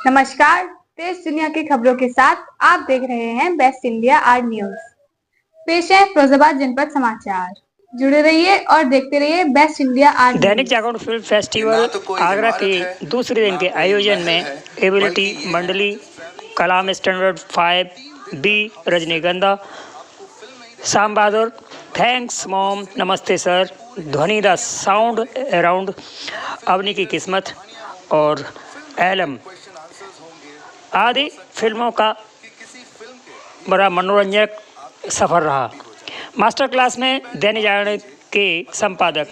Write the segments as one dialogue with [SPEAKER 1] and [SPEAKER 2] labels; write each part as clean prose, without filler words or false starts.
[SPEAKER 1] नमस्कार, देश दुनिया की खबरों के साथ आप देख रहे हैं बेस्ट इंडिया आर न्यूज। पेश है फिरोजाबाद जनपद समाचार। जुड़े रहिए और देखते रहिए best India R news.
[SPEAKER 2] Dainik Jagran film festival Agra के दूसरे दिन के आयोजन में एबिलिटी मंडली, कलाम स्टैंडर्ड 5B, रजनीगंधा, शाम बहादुर, थैंक्स मॉम, नमस्ते सर, ध्वनि द साउंड अराउंड, अवनी की किस्मत और एलम आदि फिल्मों का बड़ा मनोरंजक सफर रहा। मास्टर क्लास में दैनिक जागरण के संपादक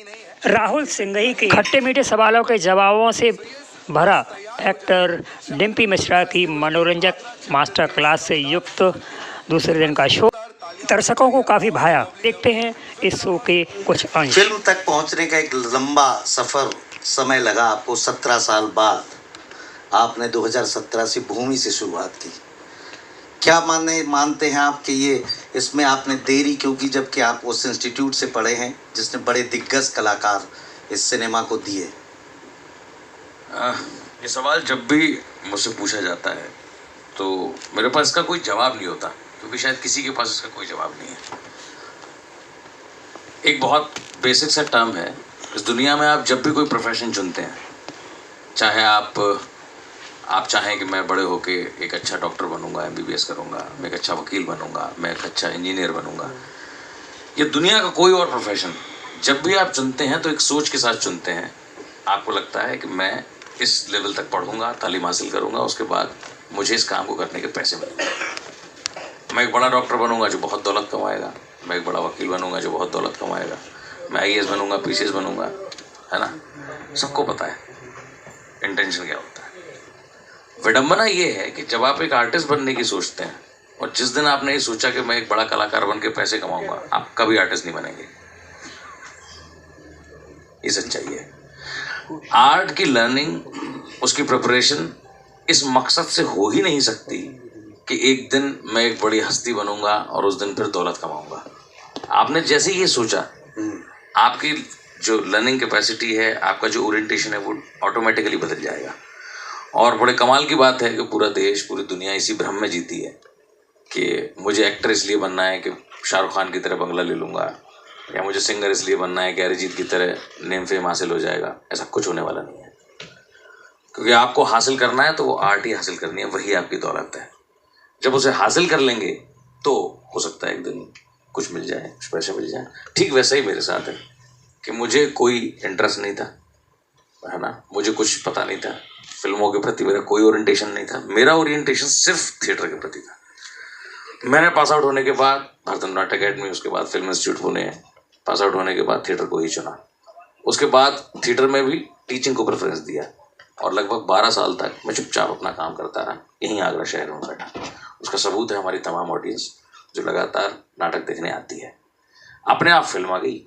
[SPEAKER 2] राहुल सिंघई के खट्टे मीठे सवालों के जवाबों से भरा एक्टर डिम्पी मिश्रा की मनोरंजक मास्टर क्लास से युक्त दूसरे दिन का शो दर्शकों को काफी भाया। देखते हैं इस शो के कुछ अंश।
[SPEAKER 3] फिल्म तक पहुंचने का एक लंबा सफर समय लगा आपको। 17 साल बाद आपने 2017 से भूमि से शुरुआत की। क्या मानते हैं आप कि ये इसमें आपने देरी क्यों की, जबकि आप उस इंस्टीट्यूट से पढ़े हैं जिसने बड़े दिग्गज कलाकार इस सिनेमा को दिए?
[SPEAKER 4] ये सवाल जब भी मुझसे पूछा जाता है तो मेरे पास इसका कोई जवाब नहीं होता, क्योंकि शायद किसी के पास इसका कोई जवाब नहीं है। एक बहुत बेसिक सा टर्म है इस दुनिया में। आप जब भी कोई प्रोफेशन चुनते हैं, चाहे आप चाहें कि मैं बड़े होके एक अच्छा डॉक्टर बनूंगा, MBBS करूंगा, मैं एक अच्छा वकील बनूंगा, मैं एक अच्छा इंजीनियर बनूंगा, ये दुनिया का कोई और प्रोफेशन, जब भी आप चुनते हैं तो एक सोच के साथ चुनते हैं। आपको लगता है कि मैं इस लेवल तक पढ़ूंगा, तालीम हासिल करूंगा, उसके बाद मुझे इस काम को करने के पैसे मिलेंगे। मैं एक बड़ा डॉक्टर बनूंगा जो बहुत दौलत कमाएगा, मैं एक बड़ा वकील बनूंगा जो बहुत दौलत कमाएगा, मैं IAS बनूंगा, PCS बनूंगा, है ना। सबको पता है इंटेंशन क्या होता है। विडंबना ये है कि जब आप एक आर्टिस्ट बनने की सोचते हैं और जिस दिन आपने ये सोचा कि मैं एक बड़ा कलाकार बन के पैसे कमाऊंगा, आप कभी आर्टिस्ट नहीं बनेंगे। ये सच्चाई है। आर्ट की लर्निंग, उसकी प्रिपरेशन इस मकसद से हो ही नहीं सकती कि एक दिन मैं एक बड़ी हस्ती बनूंगा और उस दिन फिर दौलत कमाऊंगा। आपने जैसे ये सोचा, आपकी जो लर्निंग कैपेसिटी है, आपका जो ओरिएंटेशन है, वो ऑटोमेटिकली बदल जाएगा। और बड़े कमाल की बात है कि पूरा देश, पूरी दुनिया इसी भ्रम में जीती है कि मुझे एक्टर इसलिए बनना है कि शाहरुख खान की तरह बंगला ले लूँगा, या मुझे सिंगर इसलिए बनना है कि अरिजीत की तरह नेम फेम हासिल हो जाएगा। ऐसा कुछ होने वाला नहीं है, क्योंकि आपको हासिल करना है तो वो आर्ट ही हासिल करनी है, वही आपकी दौलत है। जब उसे हासिल कर लेंगे तो हो सकता है एक दिन कुछ मिल जाए, कुछ पैसे मिल जाए। ठीक वैसा ही मेरे साथ है कि मुझे कोई इंटरेस्ट नहीं था, है ना, मुझे कुछ पता नहीं था फिल्मों के प्रति, मेरा कोई ओरिएंटेशन नहीं था। मेरा ओरिएंटेशन सिर्फ थिएटर के प्रति था। मैंने पास आउट होने के बाद भारत नाट्य अकेडमी, उसके बाद film institute Pune, pass out होने के बाद थिएटर को ही चुना। उसके बाद थिएटर में भी टीचिंग को प्रेफरेंस दिया और लगभग 12 साल तक मैं चुपचाप अपना काम करता रहा, यहीं आगरा शहर में बैठा। उसका सबूत है हमारी तमाम ऑडियंस जो लगातार नाटक देखने आती है। अपने आप फिल्म आ गई,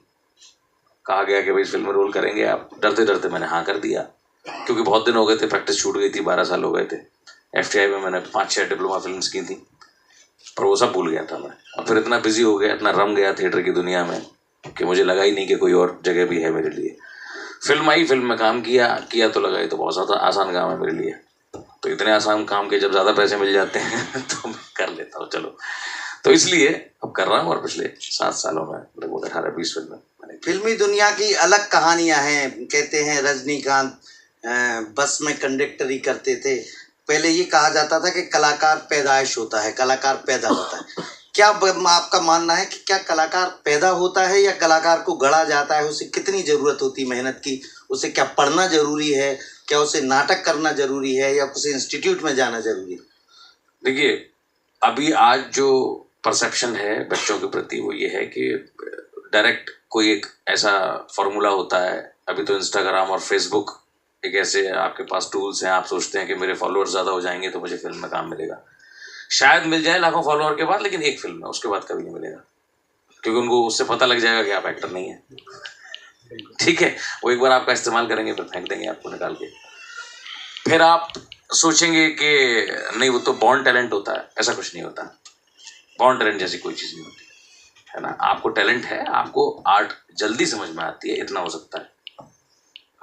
[SPEAKER 4] कहा गया कि भाई इस फिल्म में रोल करेंगे आप। डरते डरते मैंने हाँ कर दिया, क्योंकि बहुत दिन हो गए थे, प्रैक्टिस छूट गई थी, 12 साल हो गए थे। FTI में मैंने 5-6 डिप्लोमा फिल्म्स की थी, पर वो सब भूल गया था मैं। और फिर इतना बिजी हो गया, इतना रम गया थिएटर की दुनिया में कि मुझे लगा ही नहीं कि कोई और जगह भी है मेरे लिए। फिल्म आई, फिल्म में काम किया तो लगा ये तो बहुत ज़्यादा आसान काम है मेरे लिए। तो इतने आसान काम के जब ज़्यादा पैसे मिल जाते हैं तो मैं कर लेता हूँ, चलो। तो इसलिए अब कर रहा हूँ, और पिछले 7 सालों में लगभग 18-20 फिल्में मैंने।
[SPEAKER 3] फिल्मी दुनिया की अलग कहानियां हैं। कहते हैं रजनीकांत बस में कंडक्टरी करते थे। पहले ये कहा जाता था कि कलाकार पैदाइश होता है, कलाकार पैदा होता है। क्या आपका मानना है कि क्या कलाकार पैदा होता है या कलाकार को गढ़ा जाता है? उसे कितनी ज़रूरत होती है मेहनत की? उसे क्या पढ़ना ज़रूरी है? क्या उसे नाटक करना ज़रूरी है या उसे इंस्टीट्यूट में जाना ज़रूरी है?
[SPEAKER 4] देखिए, अभी आज जो परसेप्शन है बच्चों के प्रति वो ये है कि डायरेक्ट कोई एक ऐसा फॉर्मूला होता है। अभी तो इंस्टाग्राम और फेसबुक एक ऐसे आपके पास टूल्स हैं, आप सोचते हैं कि मेरे फॉलोअर्स ज़्यादा हो जाएंगे तो मुझे फिल्म में काम मिलेगा। शायद मिल जाए लाखों फॉलोअर के बाद, लेकिन एक फिल्म में, उसके बाद कभी नहीं मिलेगा, क्योंकि उनको उससे पता लग जाएगा कि आप एक्टर नहीं है। ठीक है, वो एक बार आपका इस्तेमाल करेंगे, फिर फेंक देंगे आपको निकाल के। फिर आप सोचेंगे कि नहीं वो तो बॉर्न टैलेंट होता है। ऐसा कुछ नहीं होता, बॉर्न टैलेंट जैसी कोई चीज़ नहीं होती, है ना। आपको टैलेंट है, आपको आर्ट जल्दी समझ में आती है, इतना हो सकता है।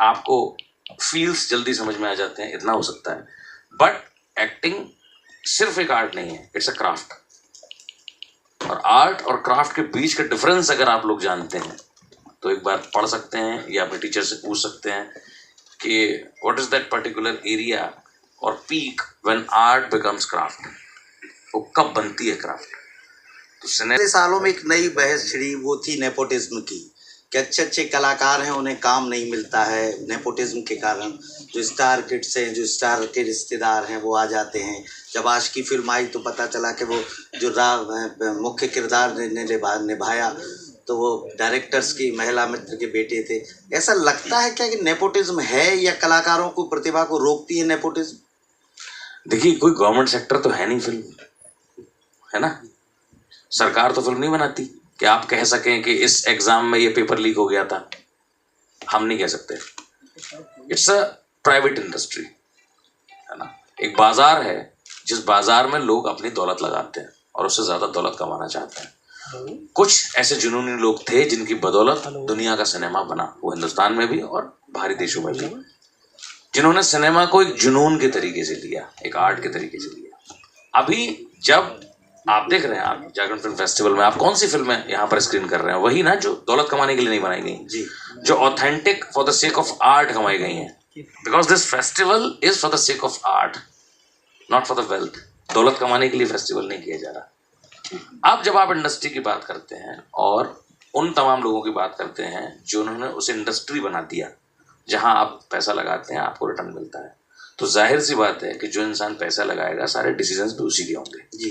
[SPEAKER 4] आपको फील्स जल्दी समझ में आ जाते हैं, इतना हो सकता है। बट एक्टिंग सिर्फ एक आर्ट नहीं है, इट्स अ क्राफ्ट। और आर्ट और क्राफ्ट के बीच का डिफरेंस अगर आप लोग जानते हैं तो एक बार पढ़ सकते हैं या अपने टीचर से पूछ सकते हैं कि what is that particular area और पीक व्हेन आर्ट बिकम्स क्राफ्ट, वो कब बनती है क्राफ्ट। तो
[SPEAKER 3] पिछले सालों में एक नई बहस छिड़ी, वो थी नेपोटिज्म की, कि अच्छे अच्छे कलाकार हैं उन्हें काम नहीं मिलता है नेपोटिज्म के कारण। जो स्टार किड्स हैं, जो स्टार के रिश्तेदार हैं वो आ जाते हैं। जब आज की फिल्म आई तो पता चला कि वो जो मुख्य किरदार ने निभाया तो वो डायरेक्टर्स की महिला मित्र के बेटे थे। ऐसा लगता है क्या कि नेपोटिज्म है या कलाकारों को प्रतिभा को रोकती है नेपोटिज्म?
[SPEAKER 4] देखिए, कोई गवर्नमेंट सेक्टर तो है नहीं फिल्म, है ना। सरकार तो फिल्म नहीं बनाती कि आप कह सकें कि इस एग्जाम में ये पेपर लीक हो गया था, हम नहीं कह सकते। इट्स अ प्राइवेट इंडस्ट्री, है ना। एक बाजार है जिस बाजार में लोग अपनी दौलत लगाते हैं और उससे ज्यादा दौलत कमाना चाहते हैं। कुछ ऐसे जुनूनी लोग थे जिनकी बदौलत दुनिया का सिनेमा बना, वो हिंदुस्तान में भी और बाहरी देशों में भी, जिन्होंने सिनेमा को एक जुनून के तरीके से लिया, एक आर्ट के तरीके से लिया। अभी जब आप देख रहे हैं, आप जागरण फिल्म फेस्टिवल में आप कौन सी फिल्में यहाँ पर स्क्रीन कर रहे हैं? वही ना जो दौलत कमाने के लिए नहीं बनाई गई जी, जो authentic for the sake of art कमाई गई हैं। Because this festival is for the sake of art, not for the wealth. दौलत कमाने के लिए फेस्टिवल नहीं किया जा रहा। अब जब आप इंडस्ट्री की बात करते हैं और उन तमाम लोगों की बात करते हैं जो उन्होंने उसे इंडस्ट्री बना दिया, जहां आप पैसा लगाते हैं आपको रिटर्न मिलता है, तो जाहिर सी बात है कि जो इंसान पैसा लगाएगा सारे डिसीजंस भी उसी के होंगे जी,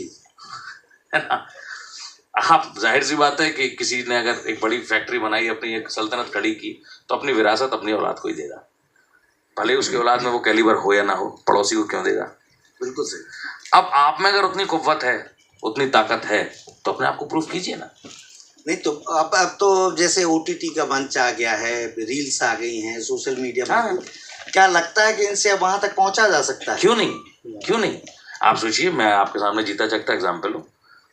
[SPEAKER 4] है ना। आप जाहिर सी बात है कि किसी ने अगर एक बड़ी फैक्ट्री बनाई, अपनी एक सल्तनत खड़ी की, तो अपनी विरासत अपनी औलाद को ही देगा, भले उसकी औलाद में वो कैलिबर हो या ना हो, पड़ोसी को क्यों देगा? बिल्कुल सही। अब आप में अगर उतनी कुव्वत है, उतनी ताकत है, तो अपने आप को प्रूफ कीजिए ना। नहीं तो अब तो जैसे OTT का मंच आ गया है, रील्स आ गई हैं, सोशल मीडिया पर, क्या लगता है कि इनसे अब वहां तक पहुंचा जा सकता है? क्यों नहीं, क्यों नहीं। आप सोचिए, मैं आपके सामने जीता जागता एग्जाम्पल हूँ।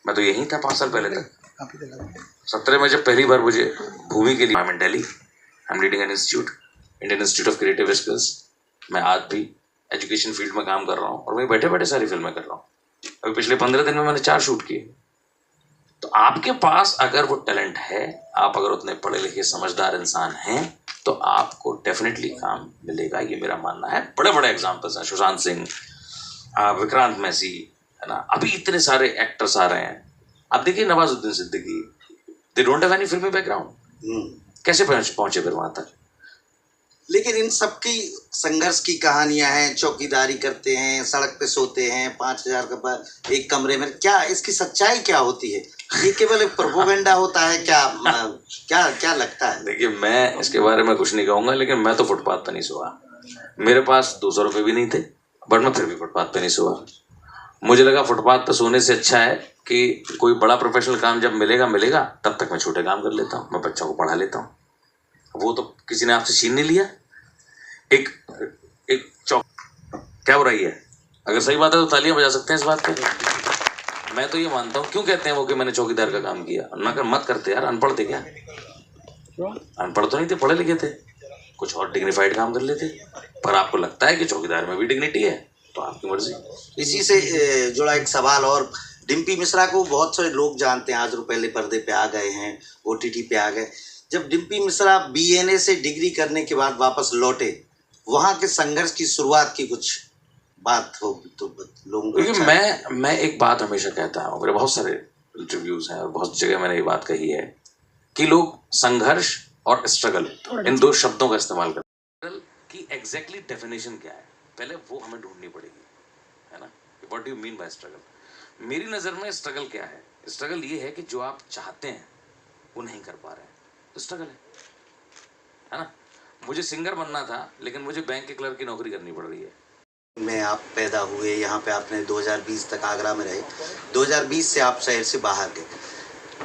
[SPEAKER 4] मैं तो यही था 5 साल पहले तक। 17 में जब पहली बार मुझे भूमि के लिए, I am in Delhi, I am leading an institute, Indian institute of creative skills. मैं आज भी एजुकेशन फील्ड में काम कर रहा हूँ और वहीं बैठे बैठे सारी फिल्में कर रहा हूँ। अभी पिछले 15 दिन में मैंने 4 शूट किए। तो आपके पास अगर वो टैलेंट है, आप अगर उतने पढ़े लिखे समझदार इंसान हैं, तो आपको डेफिनेटली काम मिलेगा, ये मेरा मानना है। बड़े बड़े एग्जाम्पल्स हैं, सुशांत सिंह, विक्रांत मैसी, है ना। अभी इतने सारे एक्टर्स आ रहे हैं। आप देखिए Nawazuddin Siddiqui, they don't have any फिल्मी बैकग्राउंड, कैसे पहुंचे फिर वहां तक? लेकिन इन सबकी संघर्ष की कहानियां हैं। चौकीदारी करते हैं, सड़क पे सोते हैं, 5000 का एक कमरे में। क्या इसकी सच्चाई क्या होती है? ये केवल एक प्रोपेगेंडा होता है क्या? क्या क्या लगता है? देखिए, मैं इसके बारे में कुछ नहीं कहूँगा, लेकिन मैं तो फुटपाथ पे नहीं सोया। मेरे पास 200 रुपये भी नहीं थे, बट मैं फिर भी फुटपाथ पे नहीं सोया। मुझे लगा फुटपाथ पे सोने से अच्छा है कि कोई बड़ा प्रोफेशनल काम जब मिलेगा, तब तक मैं छोटे काम कर लेता हूँ, मैं बच्चों को पढ़ा लेता हूँ। वो तो किसी ने आपसे छीन नहीं लिया। एक चौक क्या हो रही है? अगर सही बात है तो तालियां बजा सकते हैं इस बात पे। मैं तो ये मानता हूँ, क्यों कहते हैं वो कि मैंने चौकीदार का काम किया? ना कर मत करते यार, अनपढ़ थे क्या? अनपढ़ तो नहीं थे, पढ़े लिखे थे, कुछ और डिग्निफाइड काम कर लेते। पर आपको लगता है कि चौकीदार में भी डिग्निटी है, तो आपकी मर्जी। इसी से जुड़ा एक सवाल और, डिम्पी मिश्रा को बहुत सारे लोग जानते हैं, आज पहले पर्दे पे आ गए हैं, OTT पे आ गए। जब डिम्पी मिश्रा BNA से डिग्री करने के बाद वापस लौटे, वहाँ के संघर्ष की शुरुआत की कुछ बात हो तो लोगों को? क्योंकि मैं एक बात हमेशा कहता हूँ, मेरे बहुत सारे इंटरव्यूज हैं और बहुत जगह मैंने ये बात कही है कि लोग संघर्ष और स्ट्रगल, इन 2 शब्दों का इस्तेमाल करते हैं। की एग्जैक्टली डेफिनेशन क्या है, पहले वो हमें ढूंढनी पड़ेगी, है ना। What do you mean by struggle? मेरी नज़र में स्ट्रगल क्या है? स्ट्रगल ये है कि जो आप चाहते हैं वो नहीं कर पा रहे हैं, तो स्ट्रगल है ना। मुझे सिंगर बनना था, लेकिन मुझे बैंक के क्लर्क की नौकरी करनी पड़ रही है। में आप पैदा हुए, यहाँ पे आपने 2020 तक आगरा में रहे, 2020 से आप शहर से बाहर गए।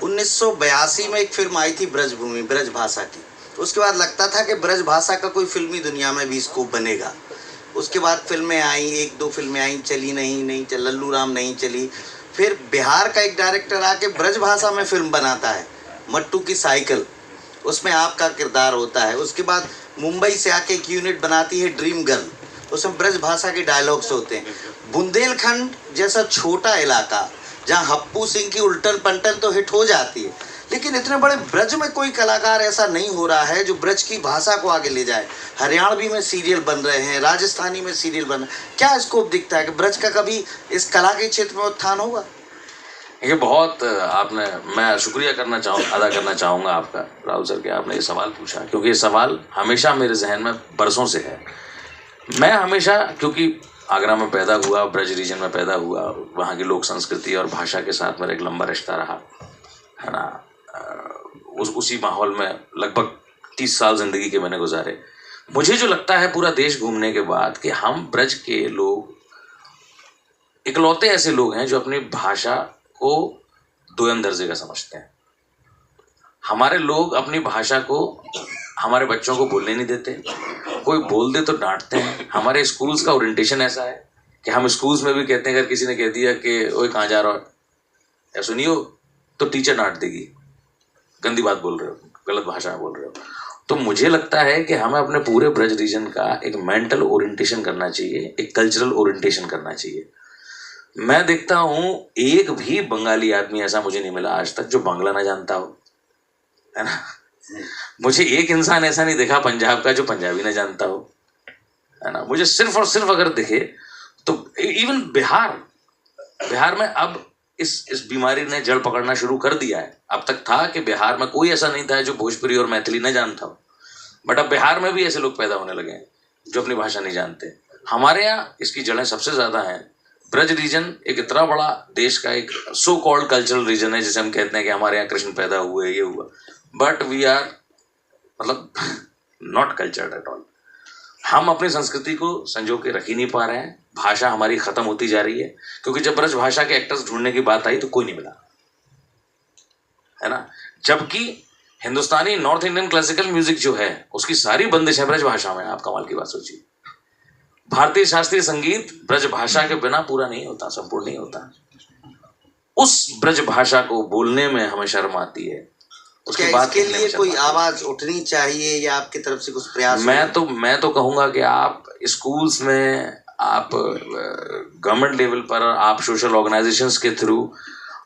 [SPEAKER 4] 1982 में एक फिल्म आई थी ब्रजभूमि, ब्रज भाषा की। उसके बाद लगता था कि ब्रज भाषा का कोई फिल्मी दुनिया में भी स्कोप बनेगा। उसके बाद फिल्में आई, 1-2 फिल्में आई, चली नहीं लल्लू राम नहीं चली। फिर बिहार का एक डायरेक्टर आके ब्रज भाषा में फिल्म बनाता है, मट्टू की साइकिल, उसमें आपका किरदार होता है। उसके बाद मुंबई से आके एक यूनिट बनाती है ड्रीम गर्ल,
[SPEAKER 3] उसमें ब्रज भाषा के डायलॉग्स होते हैं। बुंदेलखंड जैसा छोटा इलाका जहाँ हप्पू सिंह की उल्टन पलटन तो हिट हो जाती है, लेकिन इतने बड़े ब्रज में कोई कलाकार ऐसा नहीं हो रहा है जो ब्रज की भाषा को आगे ले जाए। हरियाणवी में सीरियल बन रहे हैं, राजस्थानी में सीरियल बन रहे हैं, क्या स्कोप दिखता है कि ब्रज का कभी इस कला के क्षेत्र में उत्थान होगा?
[SPEAKER 4] ये बहुत मैं शुक्रिया अदा करना चाहूँगा आपका राहुल सर कि आपने ये सवाल पूछा, क्योंकि ये सवाल हमेशा मेरे जहन में बरसों से है। मैं हमेशा, क्योंकि आगरा में पैदा हुआ, ब्रज रीजन में पैदा हुआ, वहाँ की लोक संस्कृति और भाषा के साथ मेरा एक लंबा रिश्ता रहा है ना। उसी माहौल में लगभग 30 साल जिंदगी के मैंने गुजारे। मुझे जो लगता है पूरा देश घूमने के बाद कि हम ब्रज के लोग इकलौते ऐसे लोग हैं जो अपनी भाषा को दोयम दर्जे का समझते हैं। हमारे लोग अपनी भाषा को हमारे बच्चों को बोलने नहीं देते, कोई बोल दे तो डांटते हैं। हमारे स्कूल्स का ओरिएंटेशन ऐसा है कि हम स्कूल्स में भी कहते हैं, अगर किसी ने कह दिया कि ओए कहाँ जा रहा हो या सुनियो, तो टीचर डांट देगी, गंदी बात बोल रहे हो, गलत भाषा में बोल रहे हो। तो मुझे लगता है कि हमें अपने पूरे ब्रज रीजन का एक मेंटल ओरिएंटेशन करना चाहिए, एक कल्चरल ओरिएंटेशन करना चाहिए। मैं देखता हूँ एक भी बंगाली आदमी ऐसा मुझे नहीं मिला आज तक जो बांग्ला ना जानता हो, है ना। मुझे एक इंसान ऐसा नहीं देखा पंजाब का जो पंजाबी ना जानता हो, है ना। मुझे सिर्फ और सिर्फ अगर दिखे तो इवन बिहार में अब इस बीमारी ने जड़ पकड़ना शुरू कर दिया है। अब तक था कि बिहार में कोई ऐसा नहीं था जो भोजपुरी और मैथिली न जानता हो, बट अब बिहार में भी ऐसे लोग पैदा होने लगे हैं जो अपनी भाषा नहीं जानते। हमारे यहाँ इसकी जड़ें सबसे ज़्यादा हैं। ब्रज रीजन एक इतना बड़ा देश का एक सो कॉल्ड कल्चरल रीजन है, जिसे हम कहते हैं कि हमारे यहाँ कृष्ण पैदा हुए, ये हुआ, बट वी आर मतलब नॉट कल्चर्ड एट ऑल। हम अपनी संस्कृति को संजो के रख ही नहीं पा रहे हैं। भाषा हमारी खत्म होती जा रही है, क्योंकि जब ब्रज भाषा के एक्टर्स ढूंढने की बात आई तो कोई नहीं मिला, है ना। जबकि हिंदुस्तानी नॉर्थ इंडियन क्लासिकल म्यूजिक जो है उसकी सारी बंदिश है ब्रज भाषा में। आप कमाल की बात सोचिए, भारतीय शास्त्रीय संगीत ब्रज भाषा के बिना पूरा नहीं होता, संपूर्ण नहीं होता। उस ब्रज भाषा को बोलने में हमें शर्म आती है।
[SPEAKER 3] उसके बाद के लिए कोई आवाज उठनी चाहिए या आपकी तरफ से कुछ प्रयास?
[SPEAKER 4] मैं तो कहूंगा कि आप स्कूल्स में, आप गवर्नमेंट लेवल पर, आप सोशल ऑर्गेनाइजेशंस के थ्रू,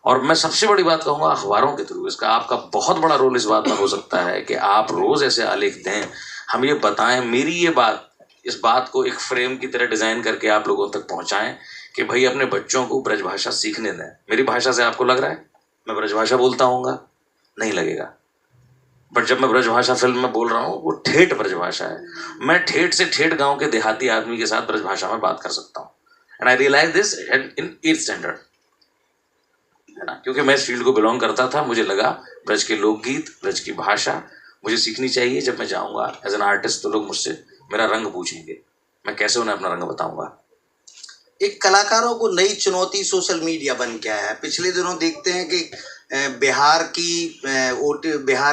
[SPEAKER 4] और मैं सबसे बड़ी बात कहूंगा अखबारों के थ्रू, इसका आपका बहुत बड़ा रोल इस बात में हो सकता है कि आप रोज ऐसे आलेख दें, हम ये बताएं, मेरी ये बात, इस बात को एक फ्रेम की तरह डिजाइन करके आप लोगों तक पहुंचाएं कि भाई अपने बच्चों को ब्रज भाषा सीखने दें। मेरी भाषा से आपको लग रहा है मैं ब्रज भाषा बोलता हूँगा? नहीं लगेगा। बट जब मैं ब्रज भाषा फिल्म में बोल रहा हूँ वो ठेठ ब्रज भाषा है। मैं ठेठ से ठेठ गांव के देहाती आदमी के साथ ब्रज भाषा में बात कर सकता हूँ, and I realise this in 8th standard, है ना। क्योंकि मैं इस फील्ड को बिलोंग करता था, मुझे लगा ब्रज के लोकगीत, ब्रज की भाषा मुझे सीखनी चाहिए। जब मैं जाऊँगा एज एन आर्टिस्ट तो लोग मुझसे मेरा रंग पूछेंगे, मैं कैसे उन्हें अपना रंग बताऊँगा।
[SPEAKER 3] एक कलाकारों को नई चुनौती सोशल मीडिया बन के आया है। पिछले दिनों देखते हैं कि बिहार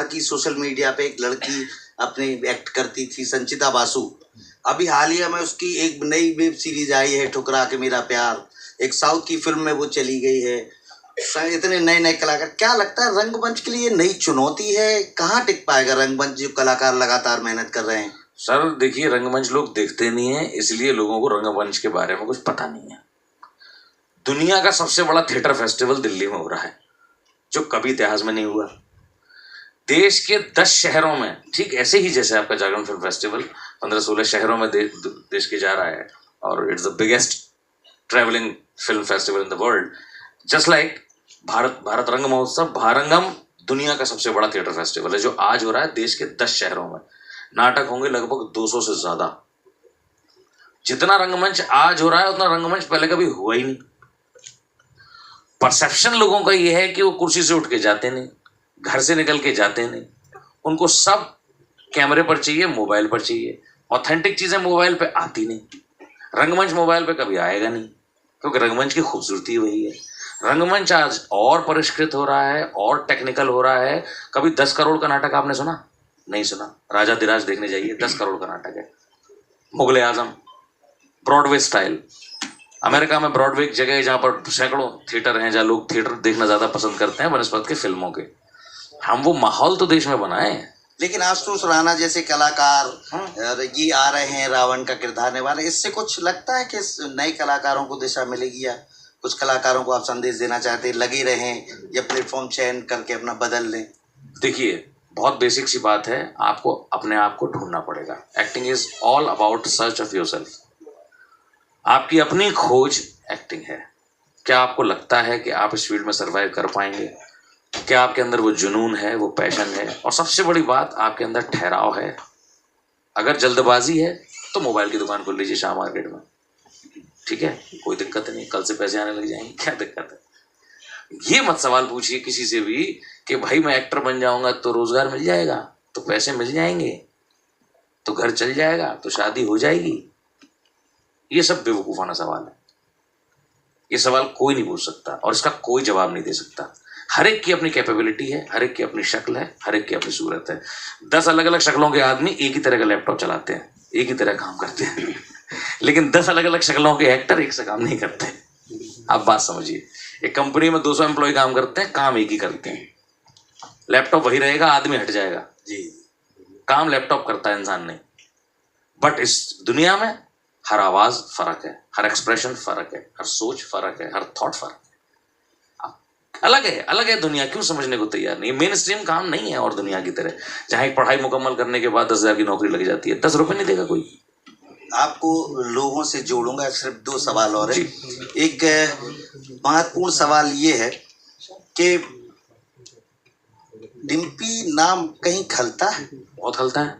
[SPEAKER 3] की सोशल मीडिया पे एक लड़की अपने एक्ट करती थी, संचिता बासु। अभी हालिया में उसकी एक नई वेब सीरीज आई है, ठुकरा के मेरा प्यार। एक साउथ की फिल्म में वो चली गई है। इतने नए नए कलाकार, क्या लगता है रंगमंच के लिए नई चुनौती है? कहाँ टिक पाएगा रंगमंच जो कलाकार लगातार मेहनत कर रहे हैं?
[SPEAKER 4] सर देखिए, रंगमंच लोग देखते नहीं है, इसलिए लोगों को रंगमंच के बारे में कुछ पता नहीं है। दुनिया का सबसे बड़ा थिएटर फेस्टिवल दिल्ली में हो रहा है, जो कभी इतिहास में नहीं हुआ। देश के 10 शहरों में, ठीक ऐसे ही जैसे आपका जागरण फिल्म फेस्टिवल 15-16 शहरों में देश के जा रहा है, और it's the biggest travelling film festival in the world. Just like Bharat रंग महोत्सव, भारंगम दुनिया का सबसे बड़ा थिएटर फेस्टिवल है, जो आज हो रहा है देश के 10 शहरों में। नाटक होंगे लगभग 200 से ज्यादा। जितना रंगमंच आज हो रहा है उतना रंगमंच पहले कभी हुआ ही नहीं। परसेप्शन लोगों का यह है कि वो कुर्सी से उठ के जाते नहीं, घर से निकल के जाते नहीं, उनको सब कैमरे पर चाहिए, मोबाइल पर चाहिए। ऑथेंटिक चीजें मोबाइल पे आती नहीं, रंगमंच मोबाइल पे कभी आएगा नहीं, क्योंकि रंगमंच की खूबसूरती वही है। रंगमंच आज और परिष्कृत हो रहा है और टेक्निकल हो रहा है। कभी 10 करोड़ का नाटक आपने सुना? नहीं सुना। राजा धीराज देखने जाइए, 10 करोड़ का नाटक है। मुगले आजम, ब्रॉडवे स्टाइल। अमेरिका में ब्रॉडवे एक जगह है जहाँ पर सैकड़ों थिएटर हैं, जहाँ लोग थिएटर देखना ज्यादा पसंद करते हैं बनस्पत के फिल्मों के। हम वो माहौल तो देश में बनाए,
[SPEAKER 3] लेकिन आशुतोष राणा जैसे कलाकार और ये आ रहे हैं रावण का किरदार निभाने, इससे कुछ लगता है कि नए कलाकारों को दिशा मिलेगी, या कुछ कलाकारों को आप संदेश देना चाहते हैं लगे रहें या प्लेटफॉर्म चयन करके अपना बदल लें?
[SPEAKER 4] देखिए, बहुत बेसिक सी बात है, आपको अपने आप को ढूंढना पड़ेगा। Acting is all about search of yourself. आपकी अपनी खोज एक्टिंग है। क्या आपको लगता है कि आप इस फील्ड में सर्वाइव कर पाएंगे? क्या आपके अंदर वो जुनून है, वो पैशन है? और सबसे बड़ी बात, आपके अंदर ठहराव है। अगर जल्दबाजी है तो मोबाइल की दुकान खोल लीजिए शाह मार्केट में, ठीक है, कोई दिक्कत नहीं, कल से पैसे आने लग जाएंगे, क्या दिक्कत है? ये मत सवाल पूछिए किसी से भी कि भाई मैं एक्टर बन जाऊंगा तो रोजगार मिल जाएगा, तो पैसे मिल जाएंगे, तो घर चल जाएगा, तो शादी हो जाएगी। ये सब बेवकूफाना सवाल है। ये सवाल कोई नहीं पूछ सकता और इसका कोई जवाब नहीं दे सकता। हर एक की अपनी कैपेबिलिटी है, हर एक की अपनी शक्ल है, हर एक की अपनी सूरत है। 10 अलग अलग शक्लों के आदमी एक ही तरह का लैपटॉप चलाते हैं, एक ही तरह काम करते हैं, लेकिन 10 अलग अलग शक्लों के एक्टर एक से काम नहीं करते। आप बात समझिए, एक कंपनी में 200 एम्प्लॉय काम करते हैं, काम एक ही करते हैं। लैपटॉप वही रहेगा, आदमी हट जाएगा जी, काम लैपटॉप करता है, इंसान नहीं। बट इस दुनिया में हर आवाज फर्क है, हर एक्सप्रेशन फर्क है, हर सोच फर्क है, हर थॉट फर्क है। अलग है, अलग है दुनिया। क्यों समझने को तैयार नहीं? मेन स्ट्रीम काम नहीं है और दुनिया की तरह, जहां एक पढ़ाई मुकम्मल करने के बाद 10,000 की नौकरी लग जाती है, 10 रुपए नहीं देगा कोई।
[SPEAKER 3] आपको लोगों से जोड़ूंगा, सिर्फ 2 सवाल और है। एक महत्वपूर्ण सवाल ये है कि डिम्पी नाम कहीं खलता है?
[SPEAKER 4] बहुत खलता है,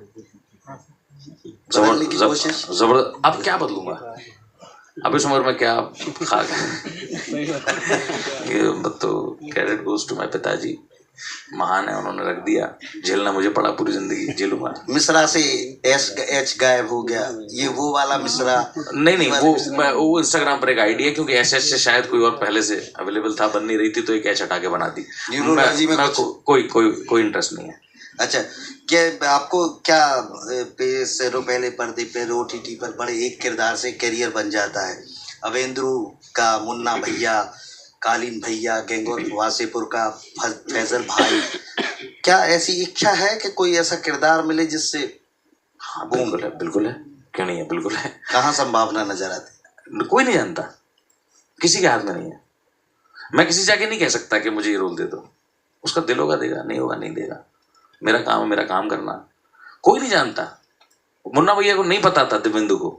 [SPEAKER 3] बदलने की कोशिश।
[SPEAKER 4] जबरदस्त। अब क्या बदलूंगा? अब इस उम्र में क्या खा ये तो क्रेडिट गोज टू माय पिताजी, महान है, उन्होंने रख दिया। झेलना मुझे पड़ा, पूरी जिंदगी झेलूंगा।
[SPEAKER 3] मिश्रा से एच गायब हो गया, ये वो वाला मिश्रा
[SPEAKER 4] नहीं, वो इंस्टाग्राम पर एक आईडी है, क्योंकि एच से शायद कोई और पहले से अवेलेबल था, बन नहीं रही थी, तो एक एच हटा के बना दी। कोई इंटरेस्ट नहीं है।
[SPEAKER 3] अच्छा, क्या आपको क्या पैरों पहले पर्दे पर OTT पर बड़े एक किरदार से करियर बन जाता है? अवेंद्रू का मुन्ना भैया, कालीन भैया, गैंगोर वासेपुर का फैजल भाई, क्या ऐसी इच्छा है कि कोई ऐसा किरदार मिले जिससे?
[SPEAKER 4] हाँ, बिल्कुल है, क्यों नहीं है, बिल्कुल है।
[SPEAKER 3] कहाँ संभावना नजर आती?
[SPEAKER 4] कोई नहीं जानता, किसी के हाथ में नहीं है। मैं किसी से आके नहीं कह सकता कि मुझे ये रोल दे दो, उसका दिल होगा देगा, नहीं होगा नहीं देगा। मेरा काम है मेरा काम करना। कोई नहीं जानता। मुन्ना भैया को नहीं पता था दिव्येंदु को,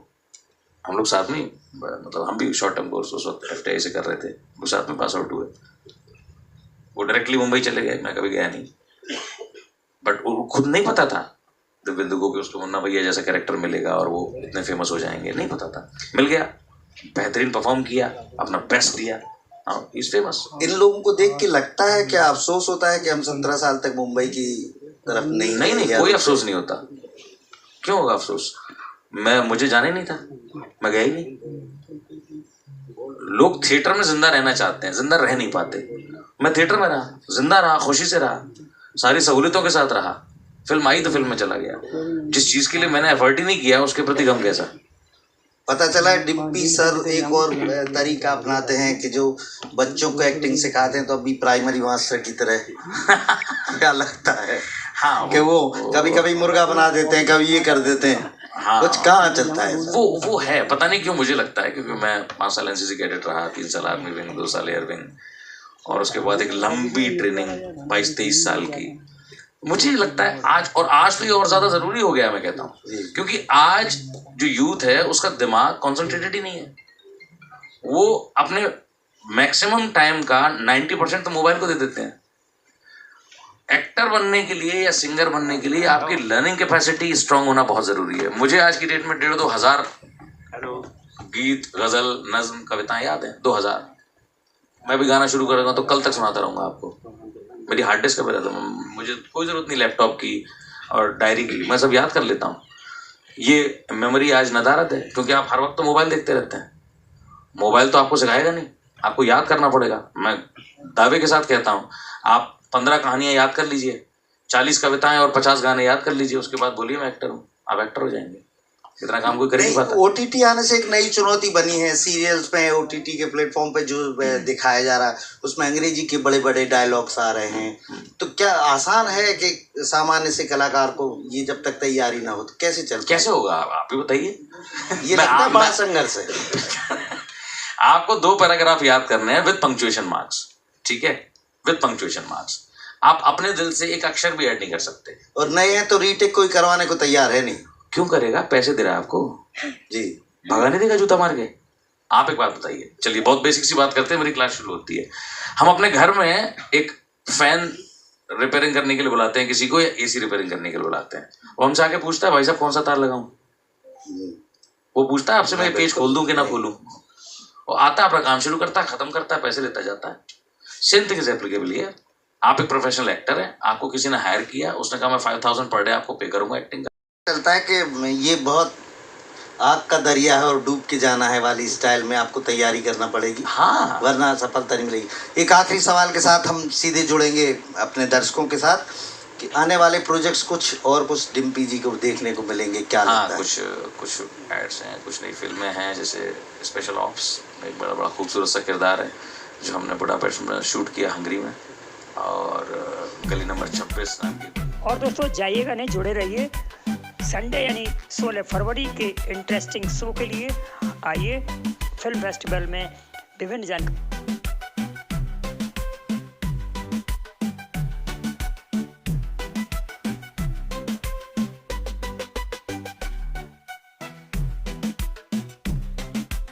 [SPEAKER 4] हम लोग साथ में, मतलब हम भी शॉर्ट टर्म कोर्स उस वक्त FTI से कर रहे थे, वो साथ में पास आउट हुए। वो डायरेक्टली मुंबई चले गए, मैं कभी गया नहीं। बट वो खुद नहीं पता था दिव्येंदु को कि उसको मुन्ना भैया जैसा कैरेक्टर मिलेगा और वो इतने फेमस हो जाएंगे, नहीं पता था। मिल गया, बेहतरीन परफॉर्म किया, अपना बेस्ट दिया, इज फेमस।
[SPEAKER 3] इन लोगों को देख के लगता है क्या अफसोस होता है कि हम 17 साल तक मुंबई की तरफ नहीं,
[SPEAKER 4] कोई अफसोस नहीं होता। क्यों होगा अफसोस? मुझे जाने नहीं था, मैं गया ही नहीं। लोग थिएटर में जिंदा रहना चाहते हैं, जिंदा रह नहीं पाते। मैं थिएटर में रहा, जिंदा रहा, खुशी से रहा, सारी सहूलियतों के साथ रहा। फिल्म आई तो फिल्म में चला गया। जिस चीज के लिए मैंने एफर्ट ही नहीं किया उसके प्रति गम कैसा?
[SPEAKER 3] पता चला है डिम्पी सर एक और तरीका अपनाते हैं कि जो बच्चों को एक्टिंग सिखाते हैं, तो अभी प्राइमरी मास्टर की तरह क्या लगता है? हाँ, कि वो कभी कभी मुर्गा बना देते हैं, कभी ये कर देते हैं। हाँ, कुछ कहाँ चलता है
[SPEAKER 4] वो है, पता नहीं क्यों मुझे लगता है, क्योंकि मैं 5 साल NCC कैडेट रहा, 3 साल आर्मी विंग, 2 साल एयर विंग, और उसके बाद एक लंबी ट्रेनिंग 22-23 साल की। मुझे लगता है आज तो ये और ज्यादा जरूरी हो गया, मैं कहता हूँ, क्योंकि आज जो यूथ है उसका दिमाग कॉन्सेंट्रेटेड ही नहीं है। वो अपने मैक्सिमम टाइम का 90% तो मोबाइल को दे देते हैं। एक्टर बनने के लिए या सिंगर बनने के लिए आपकी लर्निंग कैपेसिटी स्ट्रांग होना बहुत जरूरी है। मुझे आज की डेट में 1,500-2 हज़ार गीत, गजल, नज्म, कविताएं याद हैं, 2000। मैं भी गाना शुरू करूंगा तो कल तक सुनाता रहूंगा आपको। मेरी हार्ड डिस्क पे रहता हूँ, मुझे कोई जरूरत नहीं लैपटॉप की और डायरी की, मैं सब याद कर लेता हूँ। ये मेमोरी आज नदारत है, क्योंकि आप हर वक्त तो मोबाइल देखते रहते हैं। मोबाइल तो आपको सिखाएगा नहीं, आपको याद करना पड़ेगा। मैं दावे के साथ कहता हूँ, आप 15 कहानियां याद कर लीजिए, 40 कविताएं और 50 गाने याद कर लीजिए, उसके बाद बोलिए मैं एक्टर हूँ, आप एक्टर हो जाएंगे। इतना काम कोई कर ही नहीं पाता।
[SPEAKER 3] ओटीटी आने से एक नई चुनौती बनी है। सीरियल्स में ओटीटी के प्लेटफॉर्म पे जो दिखाया जा रहा है उसमें अंग्रेजी के बड़े बड़े डायलॉग्स आ रहे हैं। तो क्या आसान है कि सामान्य से कलाकार को ये जब तक तैयारी ना हो तो कैसे चलता?
[SPEAKER 4] कैसे होगा आप ही बताइए।
[SPEAKER 3] ये लगता है बड़ा संघर्ष है।
[SPEAKER 4] आपको 2 पैराग्राफ याद करने हैं विद पंक्चुएशन मार्क्स, ठीक है, विद पंक्चुएशन मार्क्स। आप अपने दिल से एक अक्षर भी ऐड नहीं कर सकते।
[SPEAKER 3] और नए हैं तो रीटेक कोई करवाने को तैयार है नहीं।
[SPEAKER 4] क्यों करेगा? पैसे दे रहा है आपको
[SPEAKER 3] जी,
[SPEAKER 4] भगाने देगा जूता मार के? आप एक बात बताइए। चलिए बहुत बेसिक सी बात करते हैं, मेरी क्लास शुरू होती है। हम अपने घर में एक फैन रिपेयरिंग करने के लिए बुलाते हैं किसी को, या एसी रिपेयरिंग करने के लिए बुलाते हैं। वो हमसे आके पूछता है भाई साहब कौन सा तार लगाऊं? वो पूछता है आपसे मैं पेज खोल दूं कि ना खोलूं? वो आता है, अपना काम शुरू करता है, खत्म करता है, पैसे लेता जाता है। Same thing is applicable here. आप एक प्रोफेशनल एक्टर है, आपको किसी ने हायर किया, उसने कहा मैं 5000 पर डे आपको पे करूंगा एक्टिंग का।
[SPEAKER 3] चलता है कि ये बहुत आग का दरिया है और डूब के जाना है वाली स्टाइल में आपको तैयारी करना पड़ेगी।
[SPEAKER 4] हाँ,
[SPEAKER 3] वरना सफलता नहीं मिलेगी। एक आखिरी सवाल के साथ हम सीधे जुड़ेंगे अपने दर्शकों के साथ कि आने वाले प्रोजेक्ट्स कुछ डिम्पी जी को देखने को मिलेंगे, क्या लगता है?
[SPEAKER 4] कुछ एड्स हैं, कुछ नई फिल्में हैं, जैसे स्पेशल ऑप्स में एक बड़ा खूबसूरत सा किरदार है जो हमने बुडापेस्ट में शूट किया हंगरी में, और गली नंबर 26 नाम की।
[SPEAKER 2] और दोस्तों जाइएगा नहीं, जुड़े रहिए। संडे यानी 16 फरवरी के इंटरेस्टिंग शो के लिए आइए फिल्म फेस्टिवल में विभिन्न